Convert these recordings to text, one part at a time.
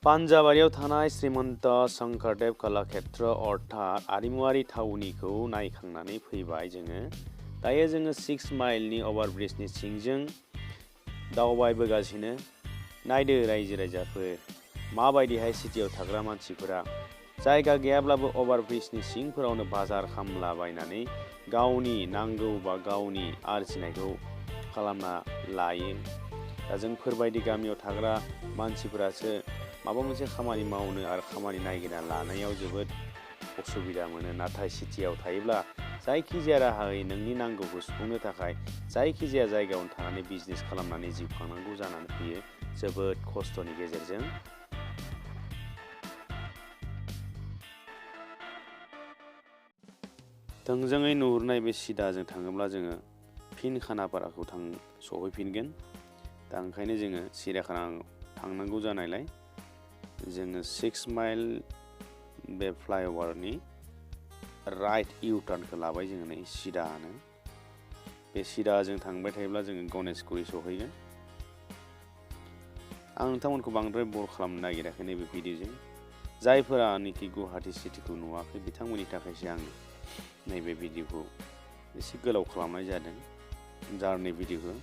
पान्जाबारियाव थानाय श्रीमन्त शंकरदेव कलाक्षेत्र अर्थात आरिमुआरि थावनिखौ नायखांनानै फैबाय जोङो। दायो जोङो 6 माइलनि अभारब्रिजनि सिंजों दावबायबोगासिनो। नायदो रायजो राजाफोर, माबायदिहाय सिटियाव थाग्रा मानसिफोरा जायगा गैयाब्लाबो अभारब्रिजनि सिंफोरावनो बाजार खालामलाबायनानै गावनि नांगौ बा गावनि आरजिनायखौ खालामना लायो। दा जोंफोरबायदि गामियाव थाग्रा मानसिफोरासो माबा मोनसे खामानि मावनो आरो खामानि नागिरना लानायाव जोबोद असुबिदा मोनो। नाथाय सिटियाव थायोब्ला जायखिजाया राहायै नोंनि नांगौखौ सुफुंनो थाखाय जायखिजाया जायगायावनो थानानै बिजनेस खालामनानै जिउ खांनांगौ जानानै फैयो, जोबोद खस्थ'नि गेजेरजों। थोंजोङै नुहुरनाय बे सिदाजों थाङोब्ला जोङो फिन खानापाराखौ सहैफिनगोन। दा ओंखायनो जोङो सिरियाखाना थांनांगौ जानायलाय जोङो 6 माइल बे फ्लाइअभारनि राइट इउटार्नखौ लाबाय जोङो नै सिदानो। बे सिदाजों थांबाय थायोब्ला जोङो गणेशगुरि सहैगोन। आं नोंथांमोनखौ बांद्राय बर खालामनो नागिराखै नैबे भिडिअजों। जायफोरानोखि गुवाहाटी सिटिखौ नुवाखै बिथांमोननि थाखायसो आं नैबे भिडिअखौ एसे गोलाव खालामनाय जादों, जार्नि भिडिअखौ।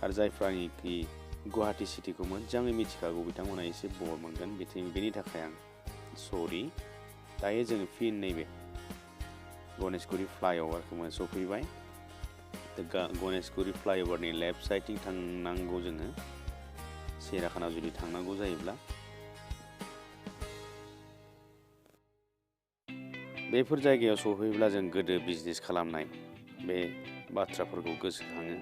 आरो जायफ्रानोखि गुवाहाटी सिटिखौ मोजाङै मिथिखागौ बिथांमोना एसे बर मोनगोन, बेनि थाखाय आं सरि। दायो जोङो फिन नैबे गणेशगुरि फ्लाइअभारखौ सफैबाय। गणेशगुरि फ्लाइअभारनि लेफ्ट साइडथिं थांनांगौ जोङो सिरियाखाना जुदि थांनांगौ जायोब्ला। बेफोर जायगायाव सहैब्ला जों गोदो बिजनेस खालामनाय बे बाथ्राफोरखौ गोसोखाङो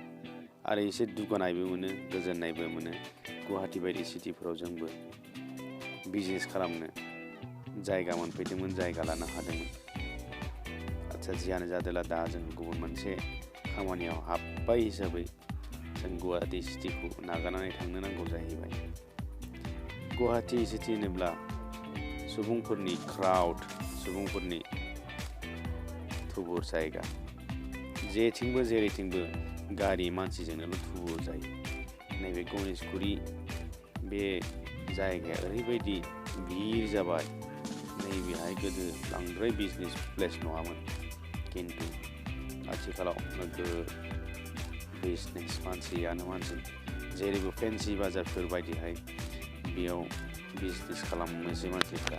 आरो एसे दुगानायबो मोनो, गोजोननायबो मोनो। गुवाहाटी बायदि सिटिफोराव जोंबो बिजनेस खालामनो जायगा मोनफैदोंमोन, जायगा लानो हादोंमोन। आच्छा, जियानो जादोला दा जों गुबुन मोनसे खामानियाव हाबबाय हिसाबै जों गुवाहाटी सिटिखौ नागारनानै थांनो नांगौ जाहैबाय। गुवाहाटी सिटि होनोब्ला सुबुंफोरनि क्राउड, सुबुंफोरनि थुबुर जायगा। जेथिंबो जेरैथिंबो गारि मानसिजोंनो थुबुर जायो। नैबे गणेशगुरि बे जायगाया ओरैबायदि भिर जाबाय। नैबेहाय गोदो बांद्राय बिजनेस प्लेस नङामोन, खिन्थु आथिखालाव नोगोद बिजनेस, मानसियानो मानसि। जेरैबो फेन्सि बाजारफोर बायदिहाय बेयाव बिजनेस खालामनोसै मानसिफ्रा।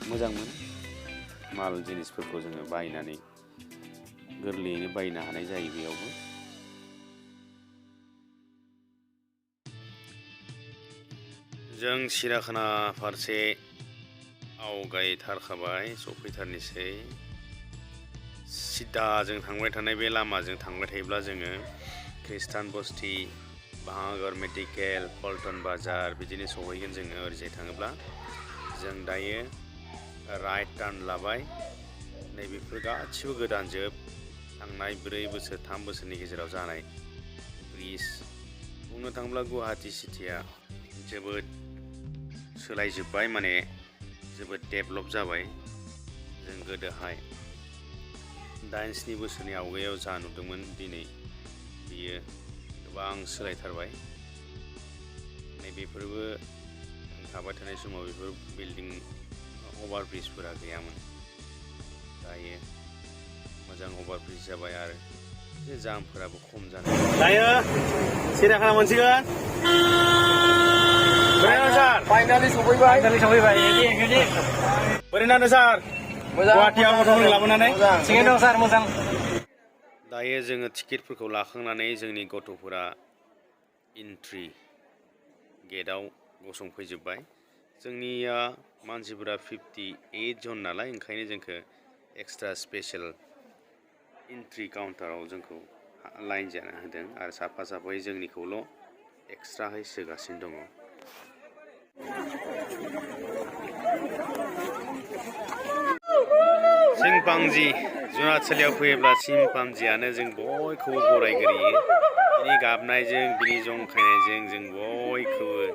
मोजां मोनो माल जिनिसफोरखौ जोङो बायनानै गोरलैयैनो बायनो हानाय जायो बेयावबो। जों सिरियाखाना फारसे आवगायथारखाबाय, सफैथारनोसै। सिदाजों थांबाय थानाय बे लामाजों थांबाय थायोब्ला जोङो खृष्टान बस्ति, भांगर मेडिकेल, पल्टन बाजार बिदिनो सहैगोन जोङो ओरैजाय थाङोब्ला। जों दायो राइट टार्न लाबाय। नैबेफोर गासिबो गोदान जोब, थांनाय 4 बोसोर 3 बोसोरनि गेजेराव जानाय ब्रिज। बुंनो थाङोब्ला गुवाहाटी सिटिया जोबोद सोलायजोब्बाय, माने जोबोद डेभलप जाबाय। जों गोदोहाय 8-7 बोसोरनि आवगायाव जा नुदोंमोन, दिनै बियो गोबां सोलायथारबाय। नैबेफोरबो थाबाय थानाय समाव बेफोर बिल्डिं अभारब्रिजफोरा गैयामोन। दायो मोजां अभारब्रिज जाबाय आरो एसे जामफोराबो खम जाबाय। दायो सिरियाखाना मोनसिगोन। फाइनालि सफैबाय। बोरै नांदों सार? गुवाहाटीयाव गथ'फोरखौ लाबोनानै? थिगैनो दं सार, मोजां। दायो जोङो टिकेटफोरखौ लाखांनानै जोंनि गथ'फोरा एन्ट्रि गेटआव गसंफैजोब्बाय। जोंनिया मानसिफोरा 58 जन नालाय, ओंखायनो जोंखौ एक्सट्रा स्पेशल एन्ट्रि काउन्टाराव जोंखौ लाइन जानो होदों आरो साफा साफायै जोंनिखौल' एक्सट्राहै सोगासिनो दङ। चिम्पान्जी, जुनारसालियाव फैयोब्ला चिम्पान्जीयानो जों बयखौबो बरायग्रोयो। बिनि गाबनायजों, बिनि जंखायनायजों जों बयखौबो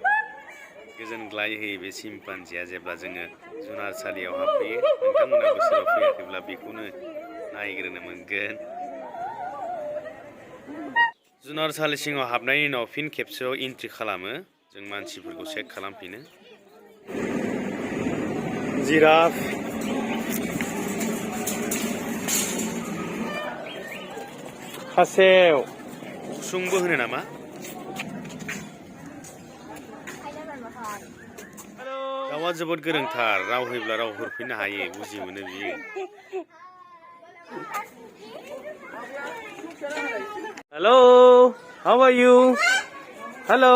गोजोनग्लाय होयो बे चिम्पान्जीया जेब्ला जोङो जुनारसालियाव हाबफैयो। नोंथांमोना बोसोराव फैयाखैब्ला बेखौनो नायग्रोनो मोनगोन। जुनारसालि सिङाव हाबनायनि उनाव फिन खेबसेयाव एन्ट्रि खालामो, जों मानसिफोरखौ चेक खालामफिनो। जिराफ खासेव उसुंबो होनो नामा गावा जोबोद गोरोंथार राव होयोब्ला राव हरफिननो हायो बुजि मोनो बियो hello how are you hello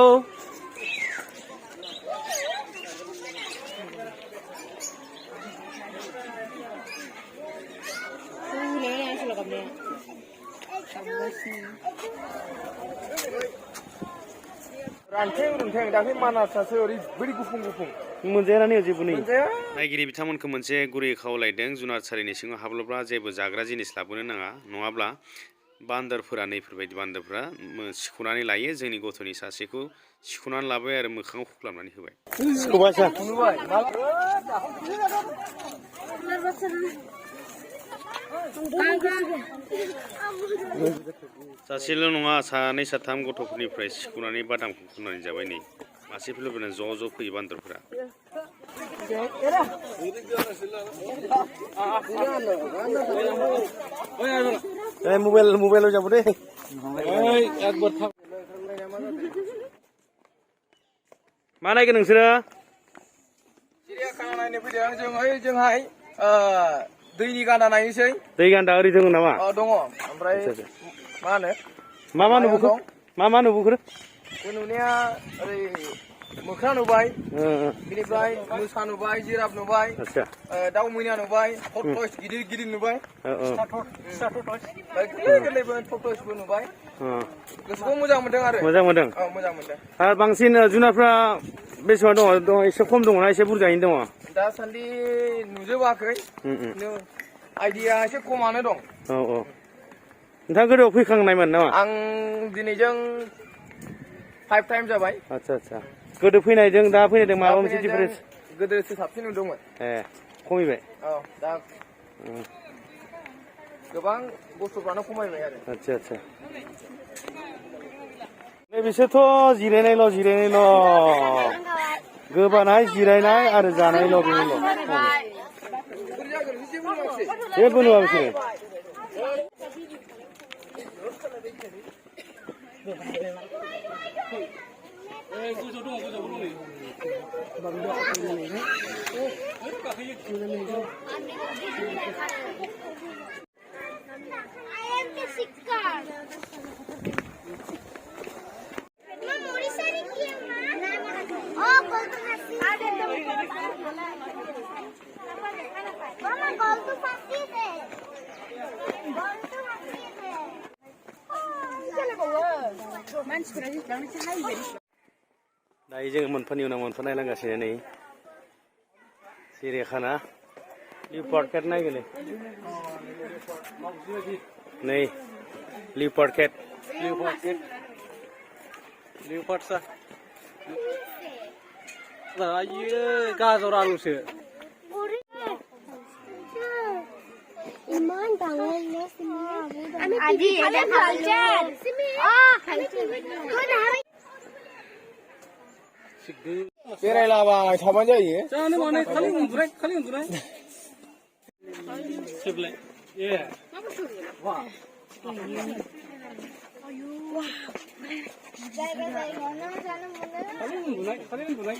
नायगिरि बिथांमोनखौ मोनसे गुरै खावलायदों जुनारसालिनि सिङाव हाबोब्ला जेबो जाग्रा जिनिस लाबोनो नाङा नङाब्ला बान्दरफोरा नैफोरबायदि बान्दरफोरा सिख'नानै लायो जोंनि गथ'नि सासेखौ सिख'नानै लाबाय आरो मोखाङाव हुख्लाबनानै होबाय सासेल' नङा सानै साथाम गथ'फोरनिफ्राय सिख'नानै बादामखौ खुनानै जाबाय नै मासेफोरनो ज' फैयो बान्दरफोरा मबाइलाव जाबो दे मा नायगोन नोंसोरो सिरियाखाना नायनो फैदों जोंहाय दैनि गान्दा नायनोसै दै गान्दा ओरै दङ नामा दङ ओमफ्राय मा नुबोखो नुनाया ओरै मोख्रा नुबाय बिनिफ्राय मोसा नुबाय जिराफ नुबाय दाउ मैना नुबाय टर्टइस गिदिर नुबाय गोरलैबो टर्टइसबो नुबाय गोसोखौ मोजां मोनदों आरो मोजां मोनदों आरो बांसिन जुनारफ्रा बेसेबां दङ एसे खम दङना एसे बुरजायैनो दङ दासान्दि नुजोबाखै आइडिया एसे खमानो दं नोंथाङा गोदोआव फैखांनायमोन नामा आं दिनैजों 5 टाइम जाबाय आच्छा गोदो फैनायजों दा फैनायजों माबा मोनसे डिफारेन्स गोदोसो साबसिन नुदोंमोन खमिबाय दा गोबां बुस्थुफ्रानो खमायबाय आरो आच्छा नै बिसोरथ' जिरायनायल' गोबानाय जिरायनाय आरो जानायल' बेनोल' जेबो नुवा बिसोरो दायो जोङो मोनफानि उनाव मोनफा नायलांगासिनो नै सिरियाखाना लिउपार्ड केट नायगोन नै लिउपार्ड केट लिउपार्डसा आयो गाजर आलुसो इमान डांगरनो आदि ada kaljan simi बेरायलाबाय थाबानो जायो जानो माने खालि उन्दुनाय सेबलाय ए वा आयु जायगा जानो मोनो खालि उन्दुनाय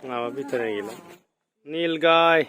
माबा बिथोराव गैला नील गाय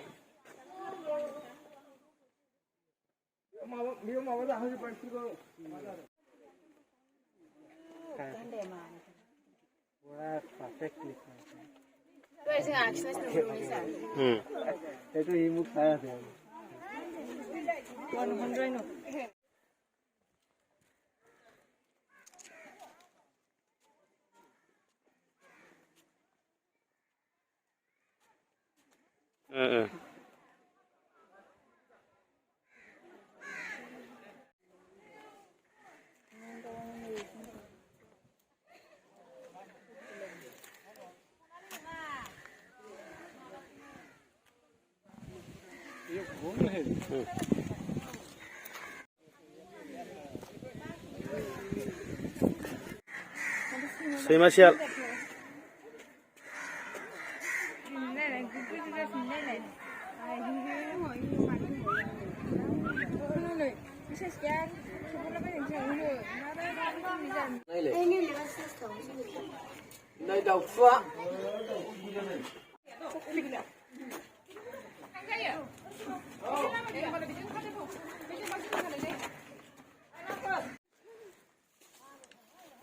सैमा सियाल Đây đầu xóa.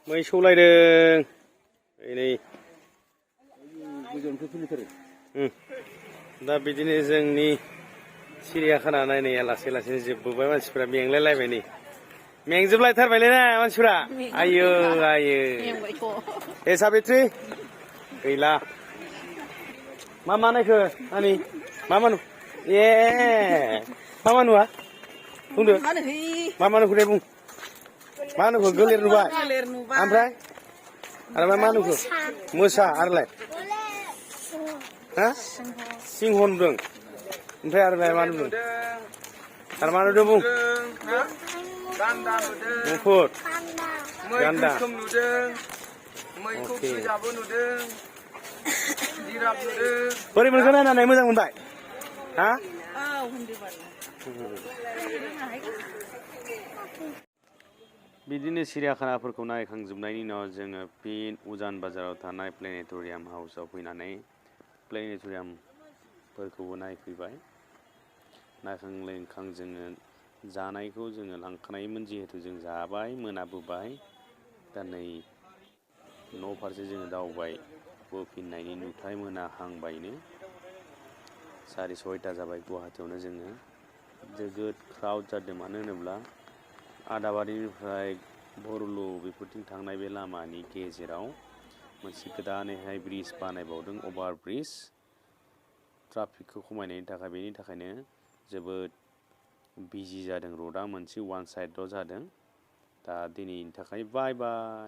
मै सौलायदों नै दा बिदिनो जोंनि सिरियाखाना नायनाया लासै लासैनो जोबबोबाय मानसिफ्रा मेंलायलायबाय नै मेंजोबलायथारबायलै ना मानसिफ्रा आयो आयो ए साबित्रि गैला मा नायखो आनि मा नु ए मा नुआ बुंदो मा नुखो दे बुं मा नुखो गोलेर नुबाय ओमफ्राय आरो मा नुखो मोसा आरोलाय हा सिंह नुदों ओमफ्राय आरोलाय मा नुदों आरो मा नुदों बुं Ganda नुदों मुफुर मै गान्दा गोसोम नुदों मैखौ गोजाबो नुदों जिराफ नुदों बोरै मोनखो नायनानै मोजां मोनबाय हा बिदिनो सिरियाखानाफोरखौ नायखांजोबनायनि उनाव जोङो फिन उजान बाजाराव थानाय प्लेनेटरियाम हाउसआव फैनानै प्लेनेटरियामफोरखौबो नायफैबाय नायखां लोंखां जोङो जानायखौ जोङो लांखानायमोन जिहेतु जों जाबाय मोनाबोबाय दा नै न' फारसे जोङो दावबायबोफिननायनि नुथाय मोनाहांबायनो 6:30 जाबाय गुवाहाटियावनो जोङो जोबोद क्राउड जादों मानो होनोब्ला आदाबारिनिफ्राय भरुलु बेफोरथिं थांनाय बे लामानि गेजेराव मोनसे गोदानैहाय ब्रिज बानायबावदों अभार ब्रिज ट्राफिकखौ खमायनायनि थाखाय बेनि थाखायनो जोबोद बिजि जादों र'डआ मोनसे वान साइडल' जादों दा दिनैनि थाखाय बाय बाय